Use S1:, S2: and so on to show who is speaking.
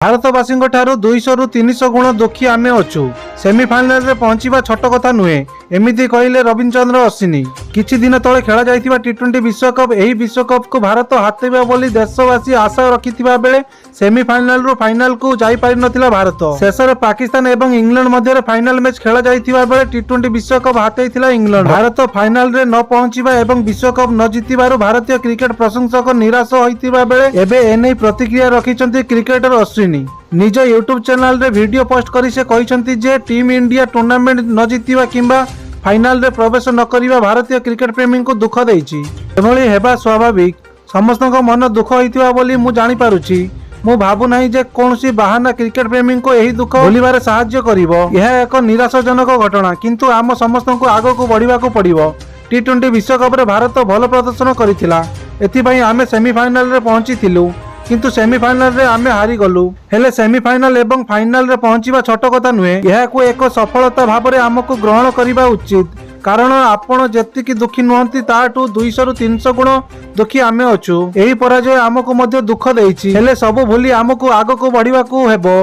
S1: भारतवासी 200 रु 300 गुण दुखी आम अच्छु। सेमिफाइनाल रे पहुंचवा छोट कथा नुहे, एमिति कहले रविचंद्र अश्विनी। किछि दिन तले खेला जाइथिबा टी20 विश्वकप, एही विश्वकप को भारत हातेबा बोली देशवासी आशा रखिथिबा बेले सेमिफाइनाल रु फाइनाल को जाई पारि नथिला भारत। शेषरे पाकिस्तान एवं इंग्लैंड मध्य फाइनाल मैच खेला जाइथिबा बेले टी20 विश्वकप हातेइथिला इंग्लैंड। भारत फाइनाल रे न पहुंचीबा एवं विश्वकप न जितिबारु भारतीय क्रिकेट प्रशंसक निराश होइथिबा बेले एबे एनै प्रतिक्रिया रखिचंती क्रिकेटर अश्विनी। निज यूट्यूब चैनल रे वीडियो पोस्ट करी से कहिसंती जे टीम इंडिया टूर्नामेंट न जितिबा किंबा फाइनाल रे प्रवेश न करिबा भारतीय क्रिकेट प्रेमी को दुख देइछि। एभली हेबा स्वाभाविक, समस्तक मन दुख होइतिबा बोली मु जानि पारुछि। मु भाबु नाही जे कोनसी बहाना क्रिकेट प्रेमी को एही दुख भुलिबारे सहाय्य करिवो। यह एक निराशाजनक घटना, किंतु आम समस्तक आगो को बढ़िबा को पड़िबो। टी20 विश्वकप रे भारत भल प्रदर्शन करिथिला, एथिपई आमे सेमीफाइनल रे पहुंचीथिलु, किंतु सेमीफाइनल रे आमे हारी गलु। हेले सेमीफाइनल एवं फाइनल रे पहुंचीबा छोट कथा नुहे, यहाको एक सफलता भाबरे आमको ग्रहण करिबा उचित। कारण आपण जेतिकी दुखी नुहंती ताठू 200 रु 300 गुण दुखी आमे अछु। एही पराजय आमको मध्य दुख देइछि, हेले सब भूली आमको आगको बढ़िबाकू हेबो।